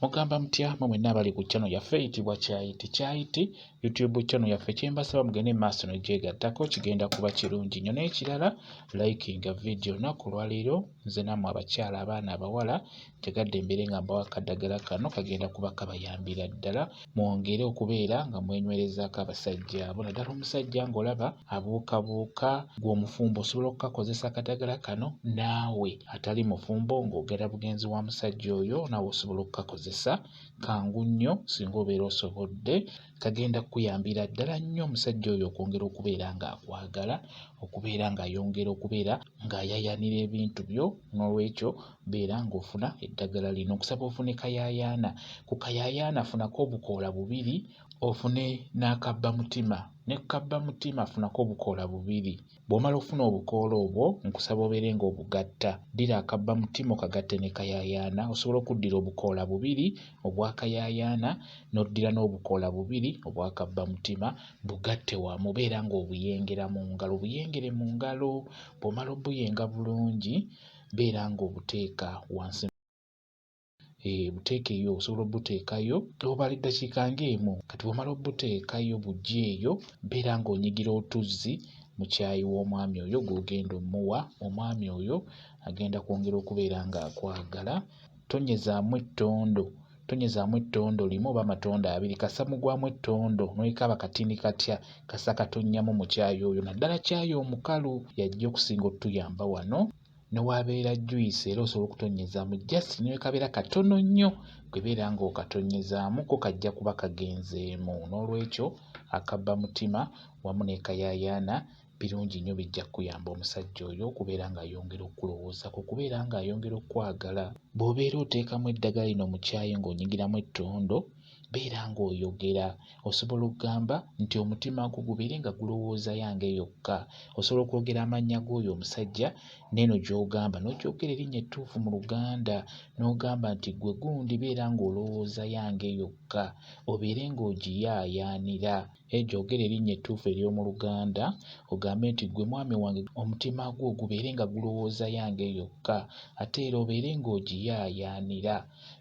Mugamba mutya mmwe mwenna abali ku channel yaffe eyitibwa Kyayiti YouTube channel yaffe kyembasaba mugende maaso n'ogyegattako kigenda kuba kirungi nnyo. N'ekirala likinga video naku lwaleero nze nammwe abakyala abaana abawala ntegadde mbere nga mbawa akaddagala kano kagenda kuba kabayambira ddala mwongere okubeera nga mwenywerezaako abasajja abo. Naddala omusajja ng'olaba abuukabuuka gw'omufumbo osobola okukakozesa akaddagala kano, naawe atali mufumbo ng'ogera bugenzi wa musajja oyo naawe osobola okukakozesa. Kangu nnyo singa obeera osobodde, kagenda kukuyambira ddala nnyo omusajja oyo okwongera okubeera ng'akwagala, okubeera ng'ayongera okubeera ng'ayayaanira ebintu byo. N'olwekyo beera ng'ofuna eddagala lino. Nkusaba ofune kayaayaana. Ku kayaayaana funako obukoola 2, ofune n'akabba mutima. Ne kabba mutima funako obukoola 2. Bw'omala ofuna obukoola obwo nkusaba obeere ng'obugatta. Ddira akabba mutima okagatte ne kayaayaana. Osobola okuddira obukoola 2 obwa kayaayaana n'oddira n'obukoola 2 obwa kabba mutima, bugatte wamu. Beera ng'obuyengera mu ngalo, buyengere mu ngalo. Bw'omala obuyenga bulungi beera ng'obuteeka wansi. Buteekeyo, osobola obuteekayo obala eddakiika ng'emu. Kati bw'omala obuteekayo buggyeeyo, beera ng'onyigira otuzzi mu kyayi w'omwami oyo gw'ogenda omuwa. Omwami oyo agenda kwongera okubeera ng'akwagala. Tonyezaamu ettondo. Tonyezaamu ettondo limu oba amatonda 2. Kasa mugwamu ettondo n'oyikaaba katini katya kasa katonnyamu mu kyayi oyo. Naddala kyayi omukalu yajja okusinga otuyamba wano. Newabeera juice era osobola okutonyezaamu just ne kabeera katono nnyo kwebeera ng'okatonyezaamu ko kajja kuba kagenzeemu. N'olwekyo akabba mutima wamu ne kayaayaana birungi nnyo, bijja kuyamba omusajja oyo okubeera ng'ayongera okulowoozako, okubeera ng'ayongera okwagala. Bw'obeera oteekamu eddagala lino mu kyayi ng'onyigiramu ettondo, beera ng'oyogera. Osobola okugamba nti omutima gwo gubeere nga gulowooza yange yokka. Osobola okwogera amannya g'oyo omusajja n'eno gy'ogamba n'ogyogera erinnya ettuufu mu Luganda n'ogamba nti ggwe gundi beera ng'olowooza yange yokka, obeere ng'ogiyaayaanira. Gyogera erinnya ettuufu ery'omu Luganda ogambe nti ggwe mwami wange omutima gwo gubeere nga gulowooza yange yokka, ate era obeere ng'ogiyaayaanira.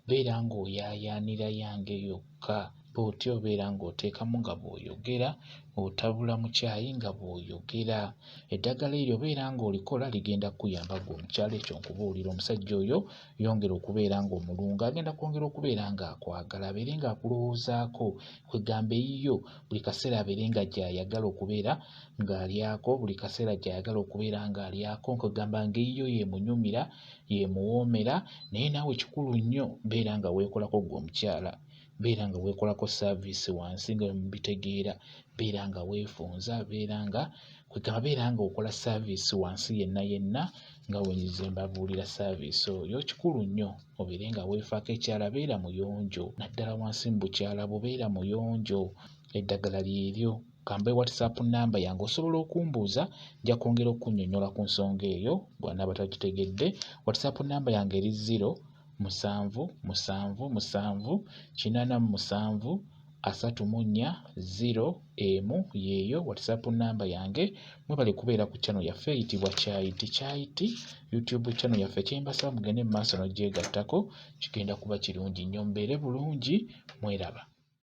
Beera ng'oyaayaanira yange yokka. Bw'otyo obeera ng'oteekamu nga bw'oyogera, otabula mu kyayi nga bw'oyogera. Eddagala eryo beera ng'olikola ligenda kukuyamba ggwe omukyala. Ekyo nkubuulira omusajja oyo yongera okubeera ng'omulungu, agenda kwongera okubeera ng'akwagala, abeere ng'akulowoozaako. Kwegamba eyiyo buli kaseera abeere nga gy'ayagala okubeera ng'alyako, buli kaseera gy'ayagala okubeera ng'alyako. Kwegamba ng'eyiyo yeemunyumira, yeemuwoomera. Naye naawe kikulu nnyo beera nga weekolako ggwe omukyala. Beera nga weekolako saaviisi wansi nga mubitegeera. Beera nga weefunza, beera nga okola saaviisi wansi yenna nga wenyize mbabuulira saaviisi oyo. Kikulu nnyo obeere nga weefaako ekyala, beera muyonjo. Naddala wansi mu bukyala bwo beera muyonjo. Eddagala lyeryo. Kambe WhatsApp namba yange osobola okumbuuza, nja kwongera okunnyonnyola ku nsonga eyo bw'anaaba tagitegedde. WhatsApp namba yange eri 0778734 yeeyo WhatsApp namba yange. Mwebale kubeera ku channel yaffe eyitibwa Kyayiti YouTube channel yaffe kyembasaba mugende mu maaso n'ogyegattako, kigenda kuba kirungi nnyo. Mbeere bulungi, mweraba.